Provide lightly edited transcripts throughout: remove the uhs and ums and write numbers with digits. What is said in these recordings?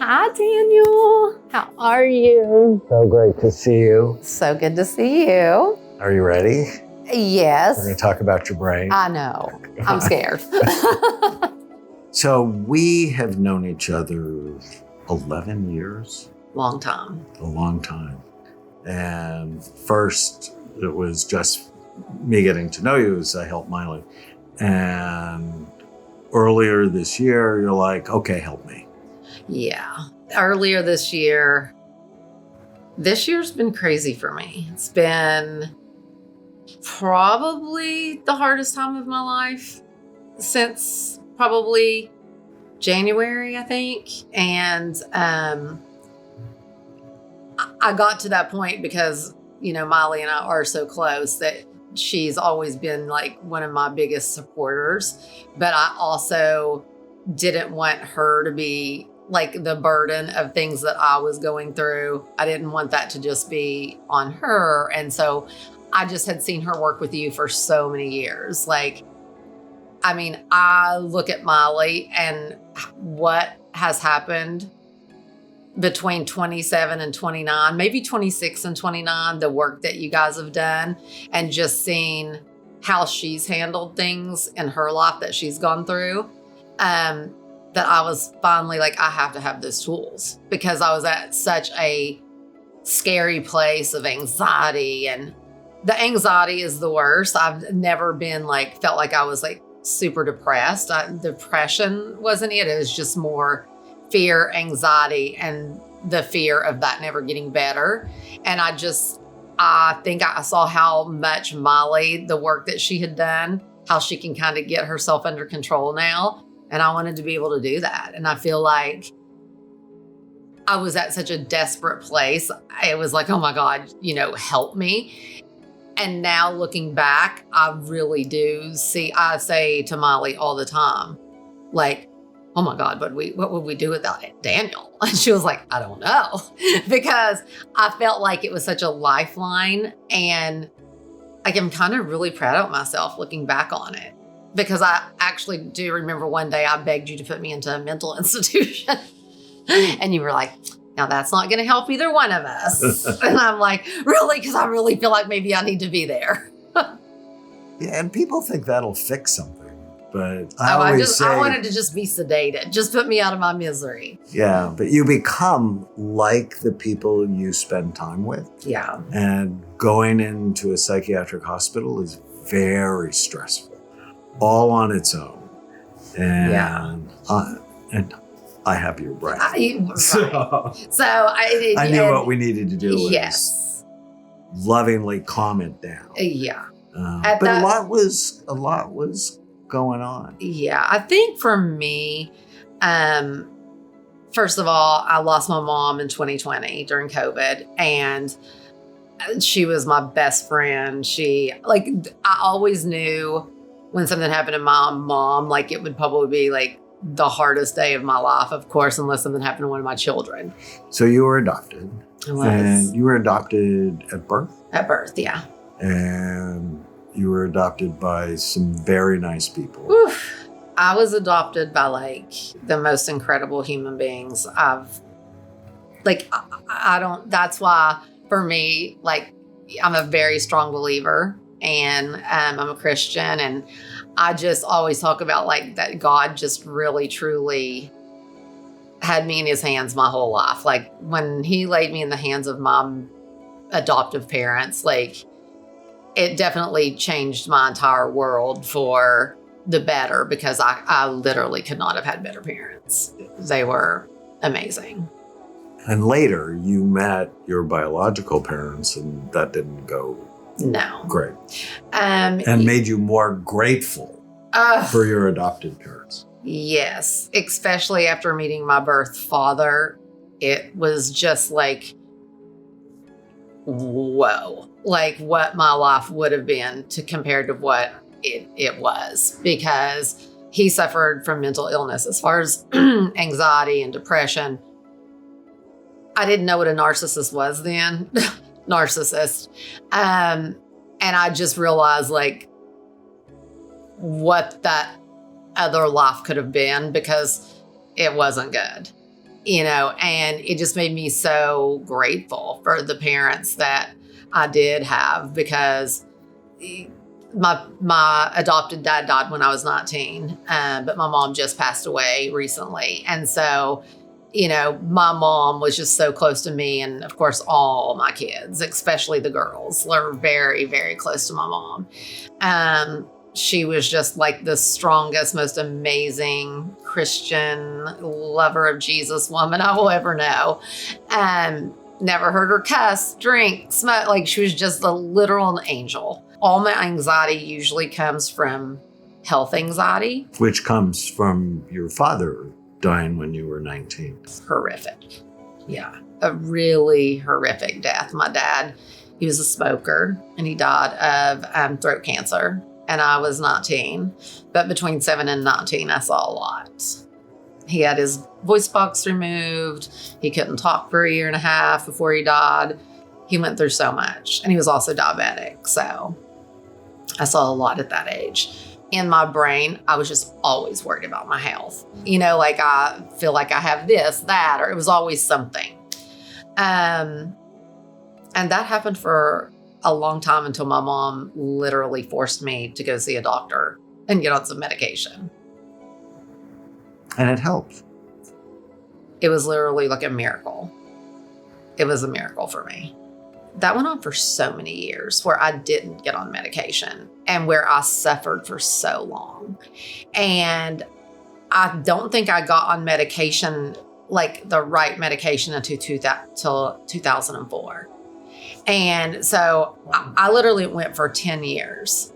Hi, Daniel. How are you? So great to see you. So good to see you. Are you ready? Yes. We're going to talk about your brain. I know. I'm scared. So we have known each other 11 years. Long time. A long time. And first, it was just me getting to know you as I helped Miley. And earlier this year, you're like, okay, help me. Yeah. Earlier this year's been crazy for me. It's been probably the hardest time of my life since probably January, I think. And I got to that point because, Miley and I are so close that she's always been like one of my biggest supporters. But I also didn't want her to be like the burden of things that I was going through. I didn't want that to just be on her. And so I just had seen her work with you for so many years. I look at Miley and what has happened between 27 and 29, maybe 26 and 29, the work that you guys have done, and just seeing how she's handled things in her life that she's gone through, that I was finally like, I have to have those tools, because I was at such a scary place of anxiety, and the anxiety is the worst. I've never been felt like I was super depressed. Depression wasn't it. It was just more fear, anxiety, and the fear of that never getting better. And I think I saw how much Miley, the work that she had done, how she can kind of get herself under control now. And I wanted to be able to do that. And I feel like I was at such a desperate place. It was like, oh my God, help me. And now looking back, I really do see, I say to Miley all the time, oh my God, what would we do without Daniel? And she was like, I don't know, because I felt like it was such a lifeline. And I'm kind of really proud of myself looking back on it, because I actually do remember one day I begged you to put me into a mental institution. And you were like, now that's not going to help either one of us. And I'm like, really? Because I really feel like maybe I need to be there. Yeah, and people think that'll fix something. But I I wanted to just be sedated. Just put me out of my misery. Yeah, but you become like the people you spend time with. Yeah. And going into a psychiatric hospital is very stressful, all on its own. And I have your brain. Right. So I knew what we needed to do was lovingly calm it down. Yeah. But a lot was going on. Yeah, I think for me, first of all, I lost my mom in 2020 during COVID, and she was my best friend. I always knew when something happened to my mom, it would probably be the hardest day of my life, of course, unless something happened to one of my children. So you were adopted. I was. And you were adopted at birth? At birth, yeah. And you were adopted by some very nice people. Oof. I was adopted by the most incredible human beings I've that's why for me, I'm a very strong believer, and I'm a Christian, and I just always talk about that God just really truly had me in his hands my whole life. When he laid me in the hands of my adoptive parents, it definitely changed my entire world for the better, because I literally could not have had better parents. They were amazing. And later you met your biological parents, and that didn't go great. And made you more grateful for your adopted parents. Yes, especially after meeting my birth father. It was just whoa, what my life would have been compared to what it was, because he suffered from mental illness. As far as anxiety and depression, I didn't know what a narcissist was then. Narcissist. And I just realized what that other life could have been, because it wasn't good. and it just made me so grateful for the parents that I did have, because my adopted dad died when I was 19, but my mom just passed away recently. And so, my mom was just so close to me, and of course, all my kids, especially the girls, were very, very close to my mom. She was just like the strongest, most amazing Christian lover of Jesus woman I will ever know. Never heard her cuss, drink, smoke. Like, she was just a literal angel. All my anxiety usually comes from health anxiety. Which comes from your father dying when you were 19. Horrific. Yeah. A really horrific death. My dad, he was a smoker, and he died of throat cancer. And I was 19. But between 7 and 19, I saw a lot. He had his voice box removed. He couldn't talk for a year and a half before he died. He went through so much. And he was also diabetic. So I saw a lot at that age. In my brain, I was just always worried about my health. Like, I feel like I have this, that, or it was always something. And that happened for a long time, until my mom literally forced me to go see a doctor and get on some medication. And it helped. It was literally like a miracle. It was a miracle for me. That went on for so many years, where I didn't get on medication and where I suffered for so long. And I don't think I got on medication, like the right medication, until 2004. And so I literally went for 10 years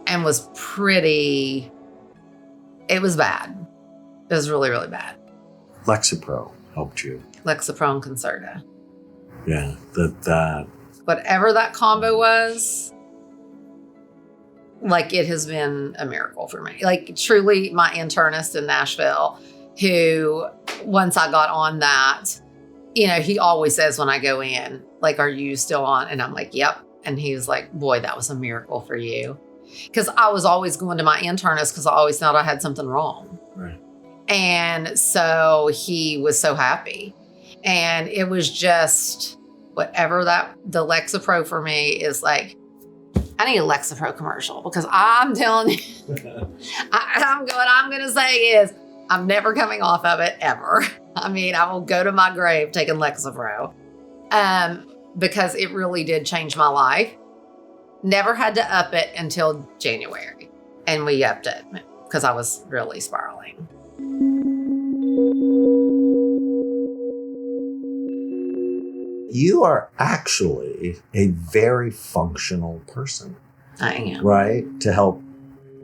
and was it was bad. It was really, really bad. Lexapro helped you. Lexapro and Concerta. Yeah, that. Whatever that combo was, like, it has been a miracle for me. Like, truly, my internist in Nashville, who, once I got on that, he always says when I go in, like, are you still on? And I'm like, yep. And he was like, boy, that was a miracle for you. Because I was always going to my internist because I always thought I had something wrong. Right. And so he was so happy. And it was just whatever the Lexapro for me is like, I need a Lexapro commercial, because I'm telling you, what I'm going to say is I'm never coming off of it ever. I mean, I will go to my grave taking Lexapro, because it really did change my life. Never had to up it until January, and we upped it because I was really spiraling. You are actually a very functional person. I am. Right? To help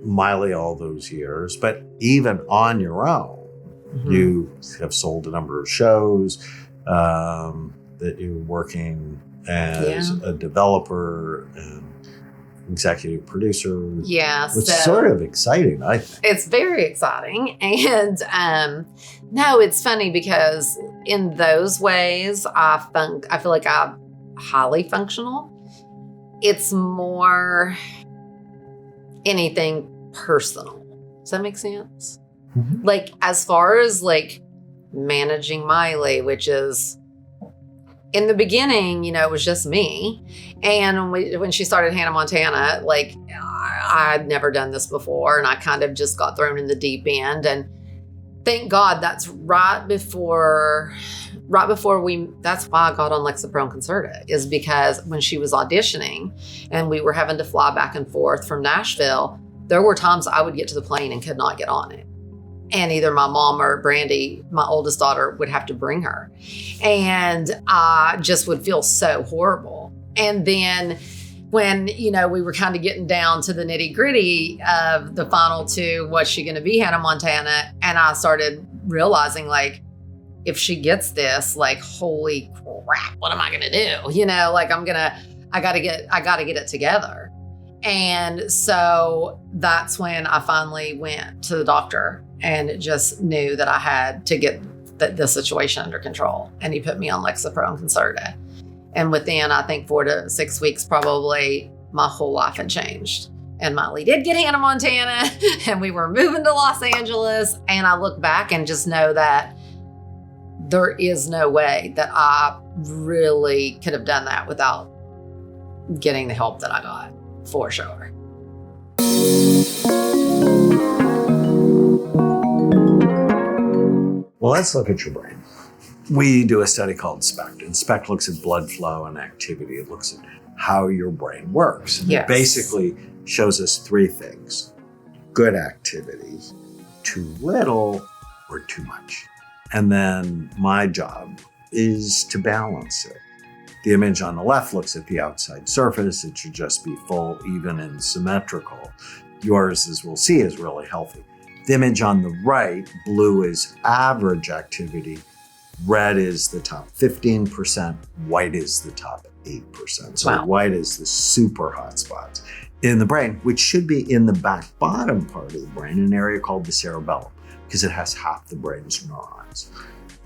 Miley all those years. But even on your own, you have sold a number of shows, that you're working as a developer and executive producer. Yeah. Which is sort of exciting, I think. It's very exciting. And no, it's funny because in those ways, I feel like I'm highly functional. It's more anything personal. Does that make sense? Mm-hmm. Like, as far as like managing Miley, which is, in the beginning, it was just me. And when she started Hannah Montana, like, I'd never done this before, and I kind of just got thrown in the deep end. And thank God that's right before that's why I got on Lexapro and Concerta, is because when she was auditioning and we were having to fly back and forth from Nashville, there were times I would get to the plane and could not get on it. And either my mom or Brandy, my oldest daughter, would have to bring her. And I just would feel so horrible. And then when, we were kind of getting down to the nitty gritty of the final two, was she going to be Hannah Montana? And I started realizing, like, if she gets this, like, holy crap, what am I going to do? Like, I got to get it together. And so that's when I finally went to the doctor and just knew that I had to get the situation under control. And he put me on Lexapro and Concerta. And within, I think, 4 to 6 weeks, probably, my whole life had changed. And Miley did get Hannah Montana, and we were moving to Los Angeles. And I look back and just know that there is no way that I really could have done that without getting the help that I got, for sure. Well, let's look at your brain. We do a study called SPECT, and SPECT looks at blood flow and activity. It looks at how your brain works. And Yes. It basically shows us three things: good activity, too little, or too much. And then my job is to balance it. The image on the left looks at the outside surface. It should just be full, even, and symmetrical. Yours, as we'll see, is really healthy. The image on the right, blue is average activity. Red is the top 15%. White is the top 8%. So Wow. white is the super hot spots in the brain, which should be in the back bottom part of the brain, an area called the cerebellum, because it has half the brain's neurons.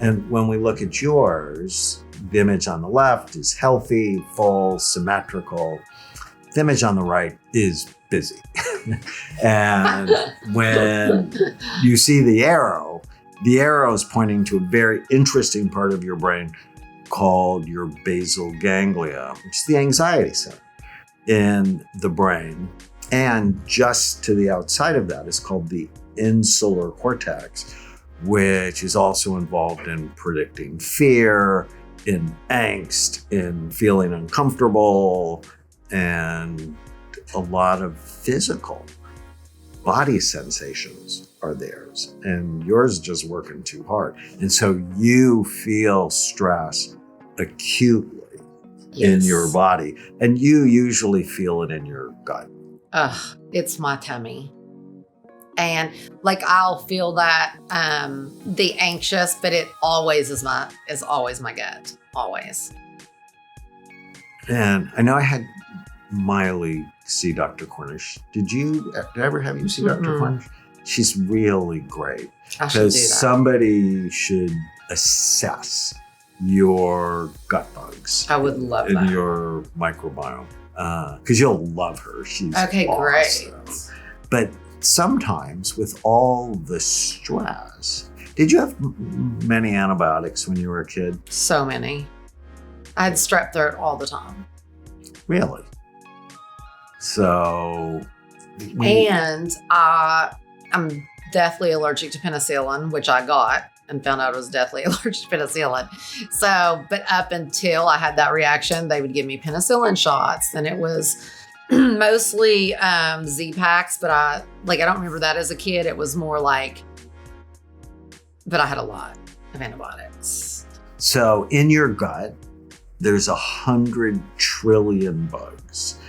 And when we look at yours, the image on the left is healthy, full, symmetrical. The image on the right is busy. And when you see the arrow is pointing to a very interesting part of your brain called your basal ganglia, which is the anxiety center in the brain. And just to the outside of that is called the insular cortex, which is also involved in predicting fear, in angst, in feeling uncomfortable, and a lot of physical body sensations are theirs. And yours is just working too hard. And so you feel stress acutely in your body. And you usually feel it in your gut. It's my tummy. And like I'll feel that the anxious, but it always is always my gut. Always. And I know I had Miley see Dr. Cornish. Did I ever have you see Dr. Cornish? She's really great. I should do that. Somebody should assess your gut bugs. I would love in that. your microbiome. Because you'll love her. She's Okay, awesome. great. But sometimes with all the stress, did you have many antibiotics when you were a kid? So many. I had strep throat all the time. Really? So. And I'm deathly allergic to penicillin, which I got and found out I was deathly allergic to penicillin. So, but up until I had that reaction, they would give me penicillin shots, and it was mostly Z-Packs, but I don't remember that as a kid. It was more like, but I had a lot of antibiotics. So in your gut, there's 100 trillion bugs.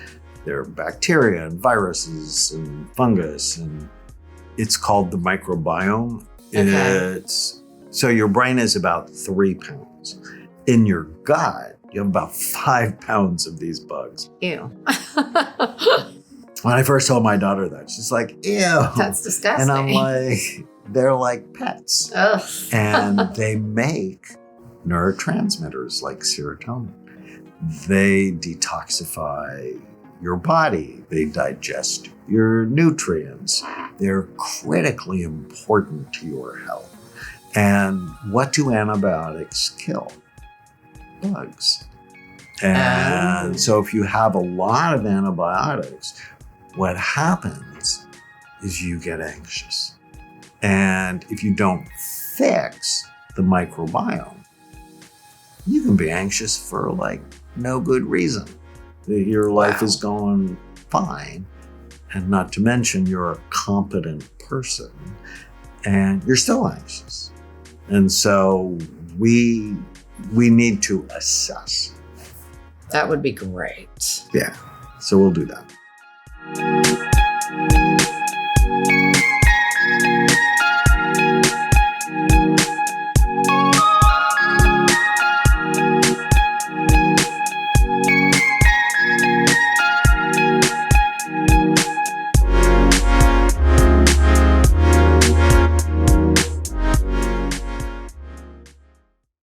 There are bacteria and viruses and fungus, and it's called the microbiome. Okay. So your brain is about 3 pounds. In your gut, you have about 5 pounds of these bugs. Ew. When I first told my daughter that, she's like, ew. That's disgusting. And I'm like, they're like pets. Ugh. And they make neurotransmitters like serotonin. They detoxify your body. They digest your nutrients. They're critically important to your health. And what do antibiotics kill? Bugs. And so if you have a lot of antibiotics, what happens is you get anxious. And if you don't fix the microbiome, you can be anxious for like no good reason. Your life is going fine. And not to mention you're a competent person and you're still anxious. And so we need to assess. That would be great. Yeah. So we'll do that.